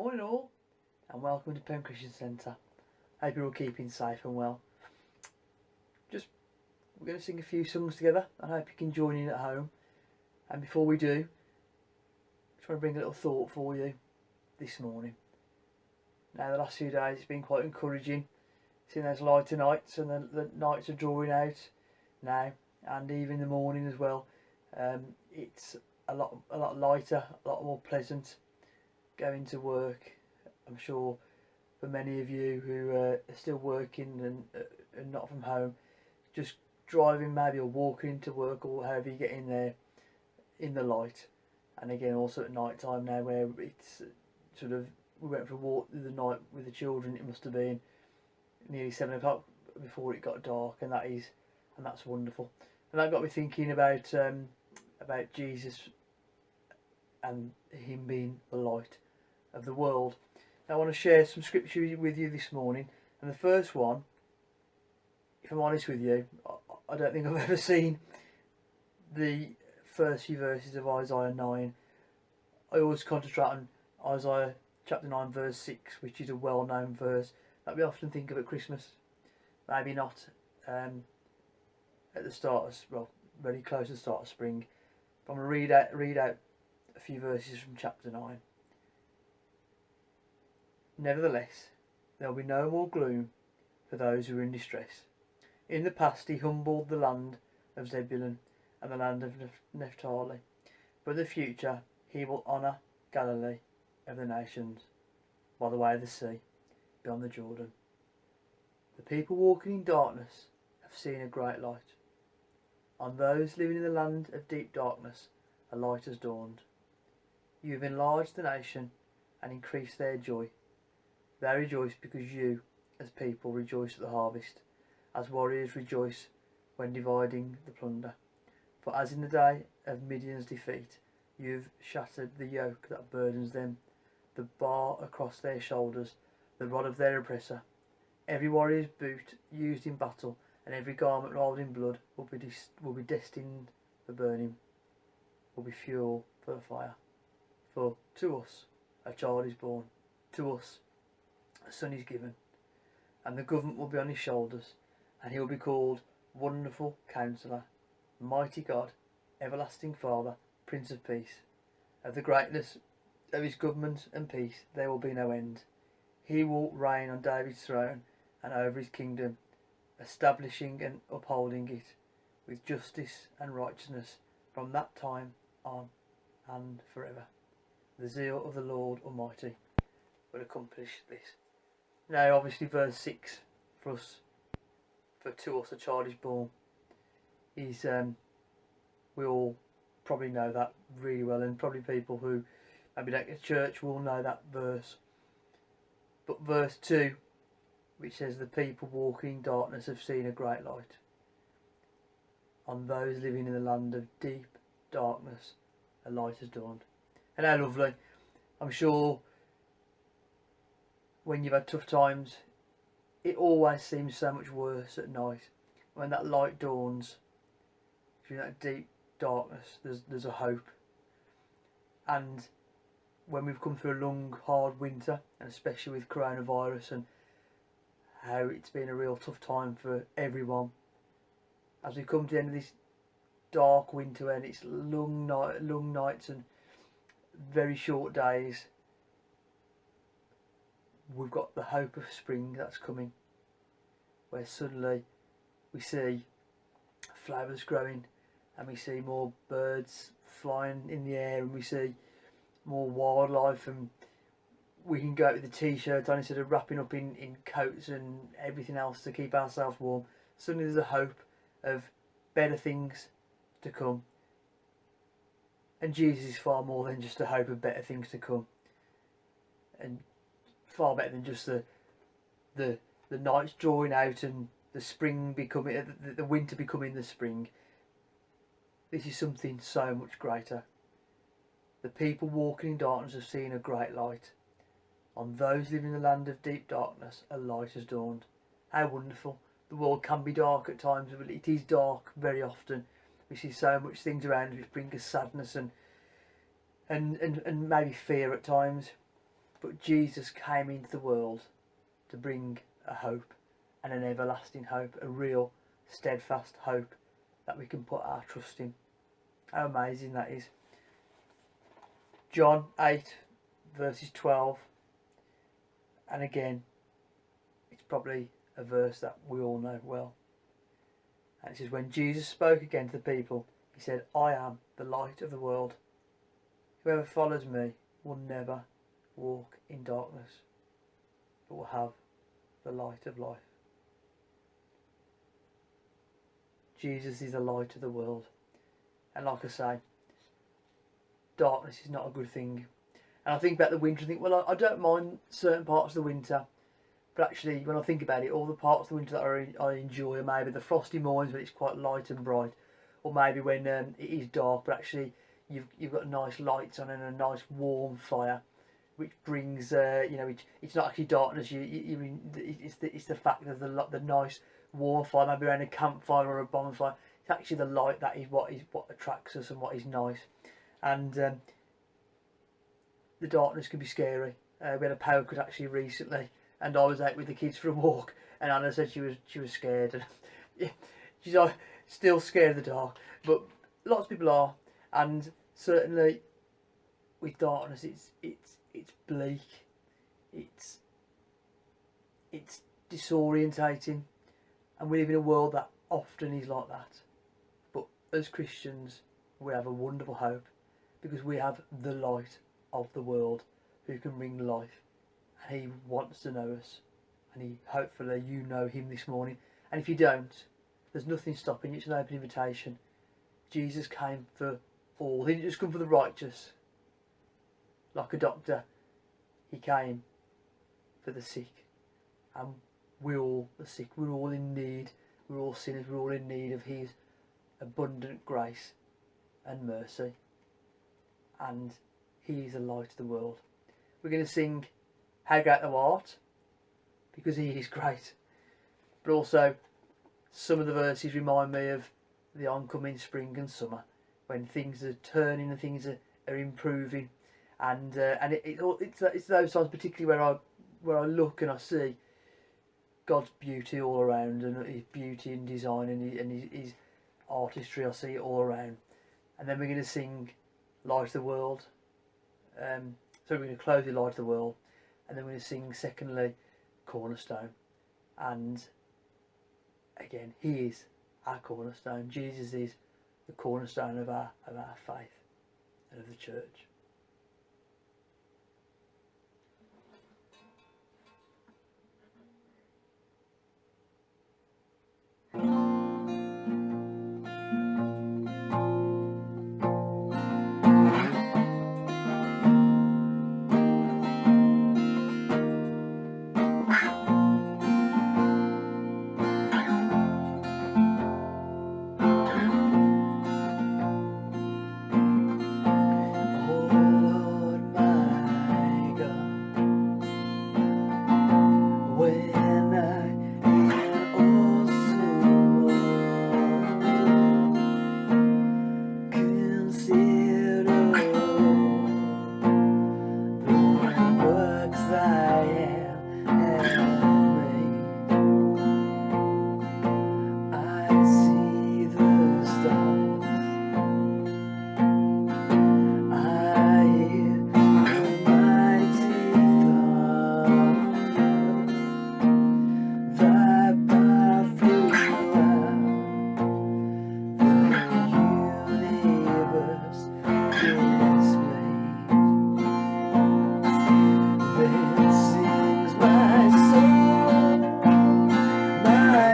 Morning all, and welcome to Penn Christian Centre. Hope you're all keeping safe and well. We're going to sing a few songs together. I hope you can join in at home. And before we do, I just want to bring a little thought for you this morning. Now, the last few days it's been quite encouraging, seeing those lighter nights, and the nights are drawing out now, and even in the morning as well. It's a lot lighter, a lot more pleasant going to work. I'm sure for many of you who are still working and not from home, just driving maybe or walking into work or however you get in there in the light. And again, also at night time now, where it's sort of, we went for a walk the night with the children. It must have been nearly 7 o'clock before it got dark, and that's wonderful. And that got me thinking about Jesus and him being the light of the world. Now, I want to share some scripture with you this morning, and the first one, if I'm honest with you, I don't think I've ever seen the first few verses of Isaiah 9. I always concentrate on Isaiah chapter 9 verse 6, which is a well-known verse that we often think of at Christmas. Maybe not at the start of, very close to the start of spring. But I'm going to read out a few verses from chapter 9. Nevertheless, there will be no more gloom for those who are in distress. In the past he humbled the land of Zebulun and the land of Naphtali, but in the future he will honour Galilee of the nations, by the way of the sea, beyond the Jordan. The people walking in darkness have seen a great light. On those living in the land of deep darkness, a light has dawned. You have enlarged the nation and increased their joy. They rejoice because you, as people, rejoice at the harvest, as warriors rejoice when dividing the plunder. For as in the day of Midian's defeat, you have shattered the yoke that burdens them, the bar across their shoulders, the rod of their oppressor. Every warrior's boot used in battle and every garment rolled in blood will be destined for burning, will be fuel for the fire. For to us a child is born, to us a son is given, and the government will be on his shoulders, and he will be called Wonderful Counselor, Mighty God, Everlasting Father, Prince of Peace. Of the greatness of his government and peace there will be no end. He will reign on David's throne and over his kingdom, establishing and upholding it with justice and righteousness from that time on and forever. The zeal of the Lord Almighty will accomplish this. Now, obviously, verse 6 for us, for to us a child is born, is we all probably know that really well, and probably people who maybe don't get to church will know that verse. But verse 2, which says, the people walking in darkness have seen a great light. On those living in the land of deep darkness, a light has dawned. And how lovely. I'm sure when you've had tough times, it always seems so much worse at night. When that light dawns through that deep darkness, there's a hope. And when we've come through a long, hard winter, and especially with coronavirus and how it's been a real tough time for everyone, as we come to the end of this dark winter and it's long nights and very short days, we've got the hope of spring that's coming, where suddenly we see flowers growing and we see more birds flying in the air and we see more wildlife, and we can go out with a t-shirt on instead of wrapping up in coats and everything else to keep ourselves warm. Suddenly there's a hope of better things to come. And Jesus is far more than just a hope of better things to come, and far better than just the nights drawing out and the spring becoming the winter becoming the spring. This is something so much greater. The people walking in darkness have seen a great light. On those living in the land of deep darkness, a light has dawned. How wonderful. The world can be dark at times, but it is dark very often. We see so much things around us which bring us sadness and maybe fear at times. But Jesus came into the world to bring a hope, and an everlasting hope, a real steadfast hope that we can put our trust in. How amazing that is. John 8 verses 12, and again it's probably a verse that we all know well, and it says, when Jesus spoke again to the people, he said, I am the light of the world. Whoever follows me will never walk in darkness, but will have the light of life. Jesus is the light of the world. And like I say, darkness is not a good thing. And I think about the winter, I think, well, I don't mind certain parts of the winter, but actually when I think about it, all the parts of the winter that I enjoy are maybe the frosty mornings when it's quite light and bright, or maybe when it is dark, but actually you've got nice lights on and a nice warm fire, which brings it's not actually darkness. It's the fact of the nice warm fire, maybe around a campfire or a bonfire. It's actually the light that is what attracts us and what is nice. And the darkness can be scary. We had a power cut actually recently, and I was out with the kids for a walk, and Anna said she was scared, and yeah, she's still scared of the dark. But lots of people are, and certainly with darkness, it's bleak, it's disorientating, and we live in a world that often is like that. But as Christians, we have a wonderful hope, because we have the light of the world who can bring life, and he wants to know us, and hopefully you know him this morning. And if you don't, there's nothing stopping you. It's an open invitation. Jesus came for all. He didn't just come for the righteous like a doctor. He came for the sick, and we're all the sick. We're all in need. We're all sinners. We're all in need of his abundant grace and mercy, and he is the light of the world. We're going to sing How Great Thou Art, because he is great, but also some of the verses remind me of the oncoming spring and summer, when things are turning and things are improving, and it's those times particularly where I look and I see God's beauty all around, and his beauty in design and his artistry. I see it all around. And then we're going to sing Light of the World. So we're going to close with Light of the World, and then we're going to sing secondly Cornerstone. And again, he is our cornerstone. Jesus is the cornerstone of our faith and of the church.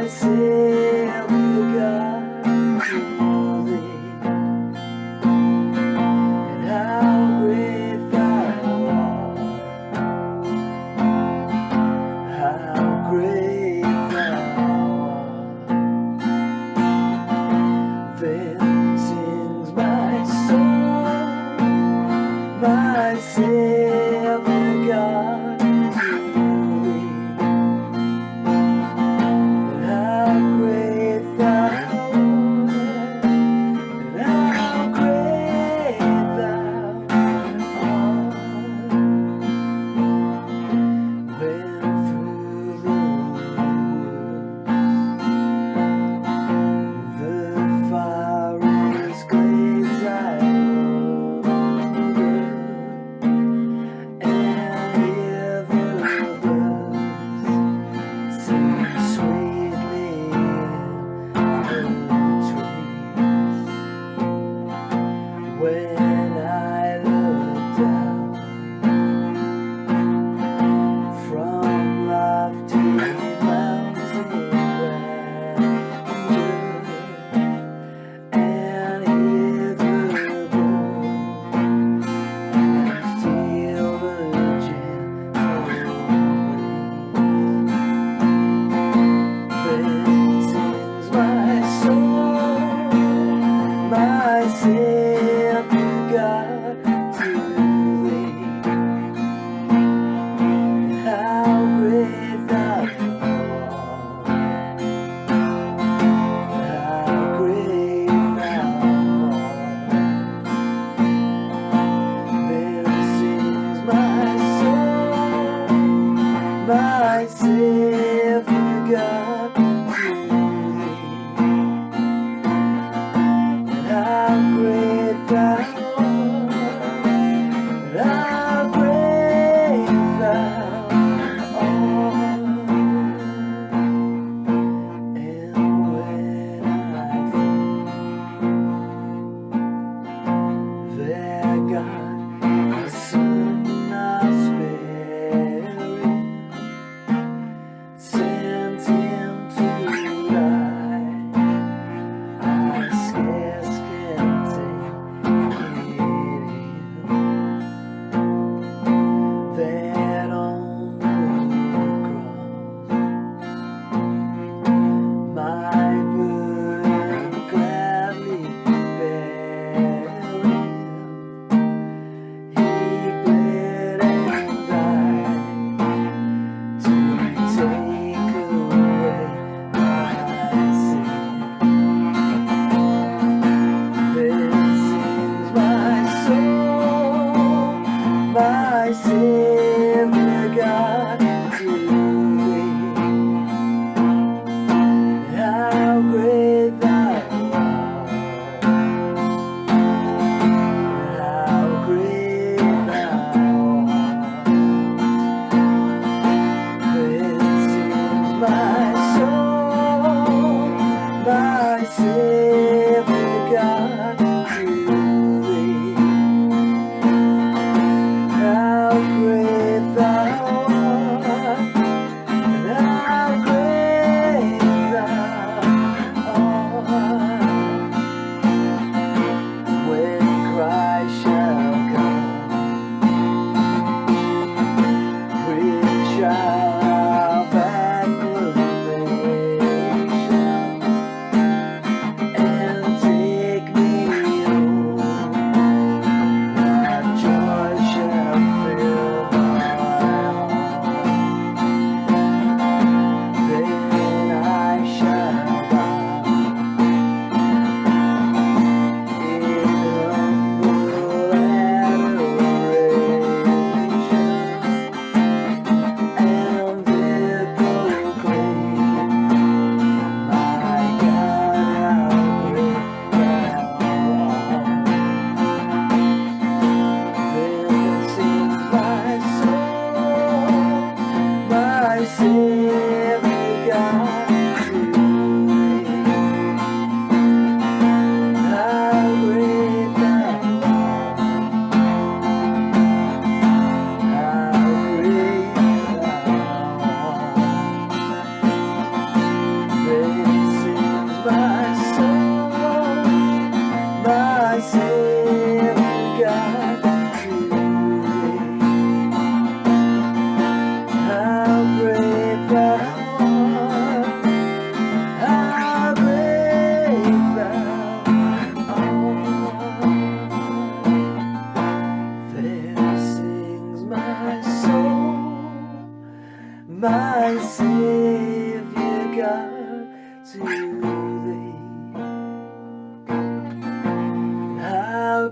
Savior God.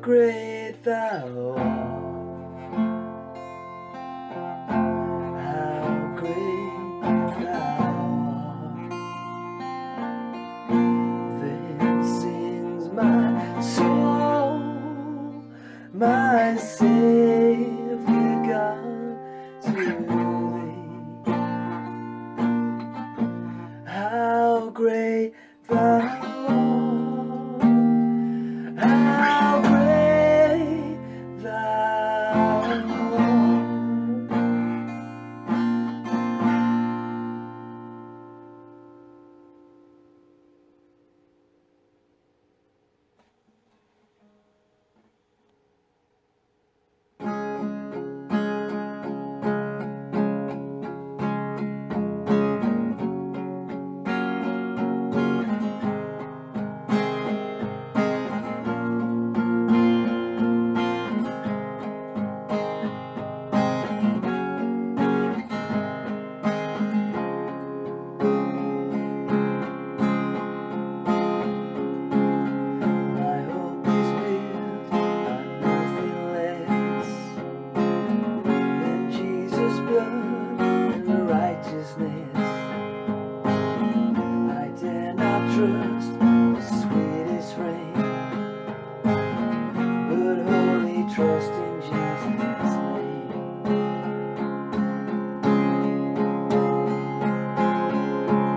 great thou art. How great thou art. Then sings my soul, my Savior God, to thee. How great thou art. How great thou art. My hope is built on nothing less than Jesus' blood and righteousness. I dare not trust the sweetest frame, but wholly trust in Jesus' name.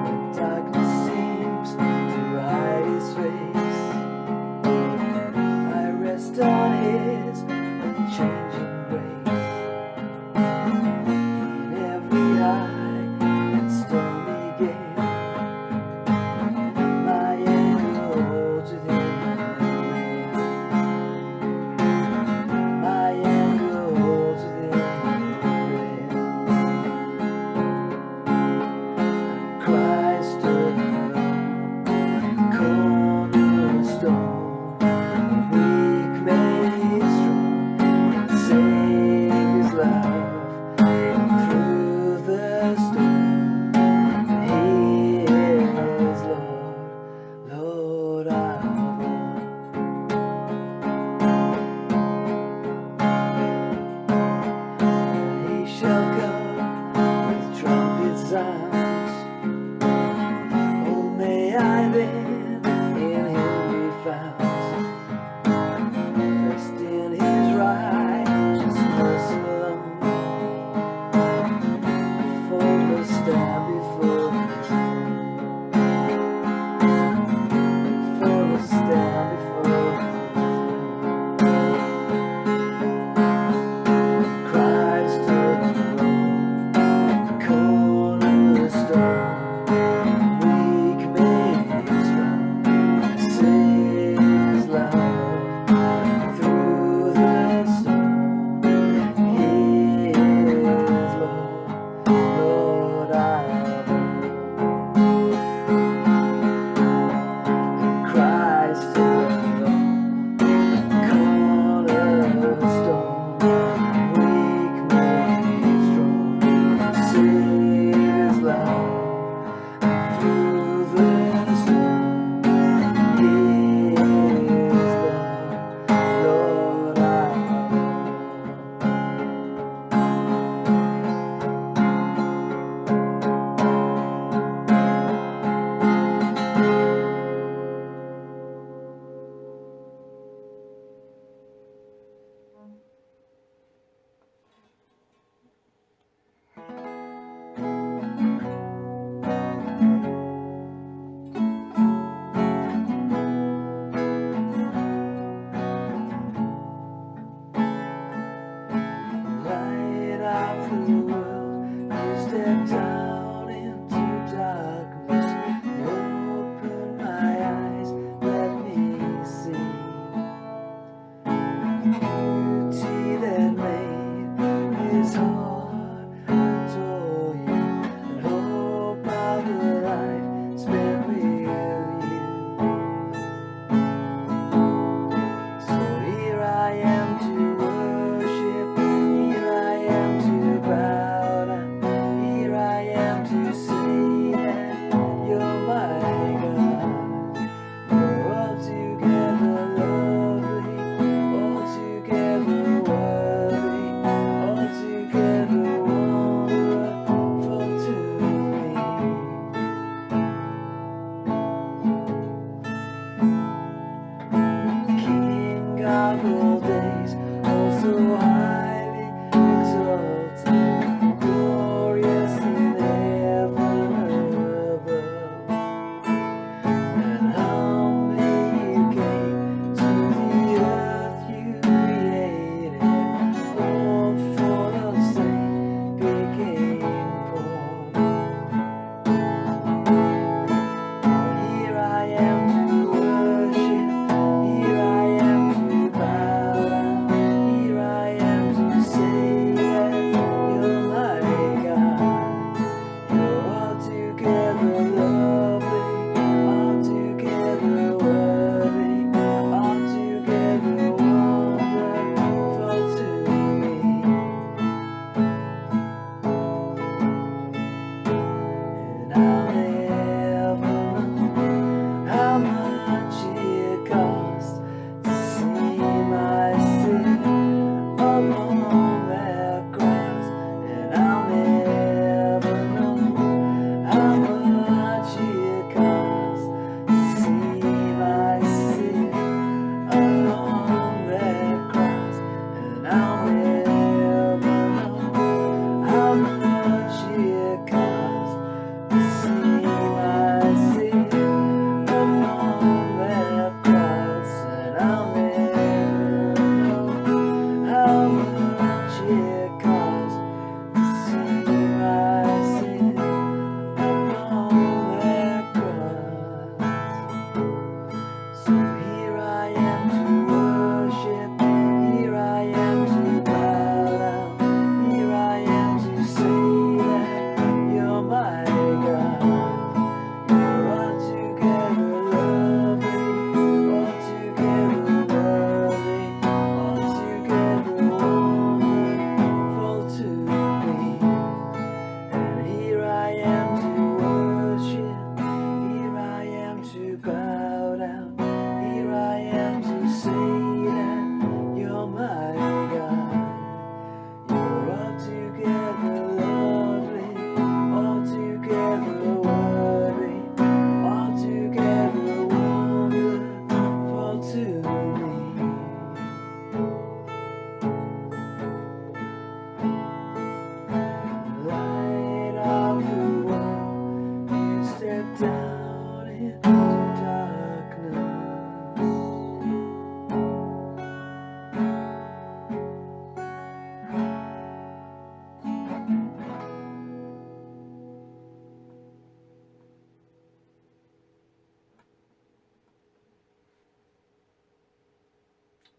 When darkness seems to hide His face, I rest on His unchanging grace. In every high and stormy gale, my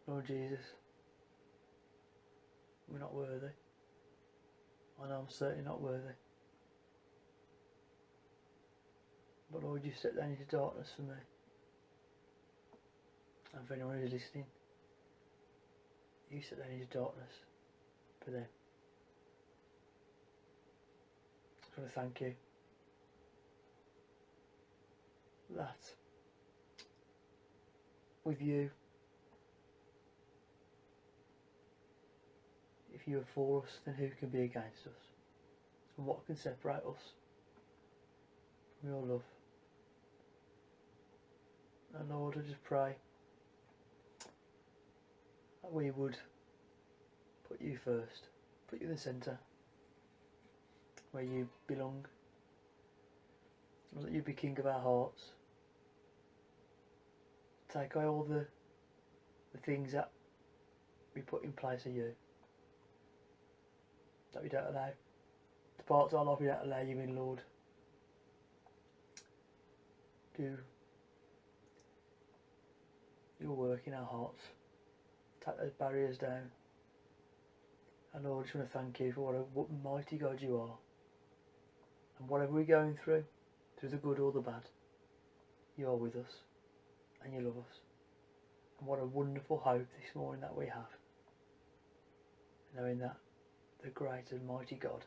Lord Jesus, we're not worthy. I know I'm certainly not worthy. But Lord, you set down into darkness for me. And for anyone who's listening, you set down into darkness for them. I just want to thank you that with you, if you are for us, then who can be against us? And what can separate us from your love? And Lord, I just pray that we would put you first, put you in the centre, where you belong, and that you be king of our hearts. Take away all the things that we put in place of you, that we don't allow, the parts of our life we don't allow you in, Lord. Do your work in our hearts. Take those barriers down. And Lord, I just want to thank you for what a mighty God you are. And whatever we're going through the good or the bad, you are with us and you love us. And what a wonderful hope this morning that we have, knowing that the great and mighty God,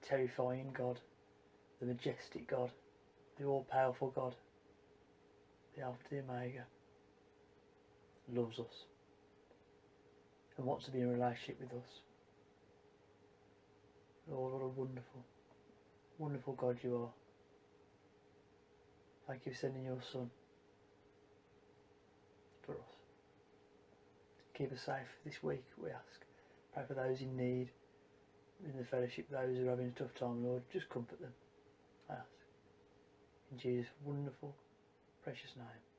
the terrifying God, the majestic God, the all-powerful God, the Alpha, the Omega, loves us and wants to be in a relationship with us. Lord, what a wonderful, wonderful God you are. Thank you for sending your Son for us. Keep us safe this week, we ask. Pray for those in need, in the fellowship, those who are having a tough time, Lord, just comfort them, I ask. In Jesus' wonderful, precious name.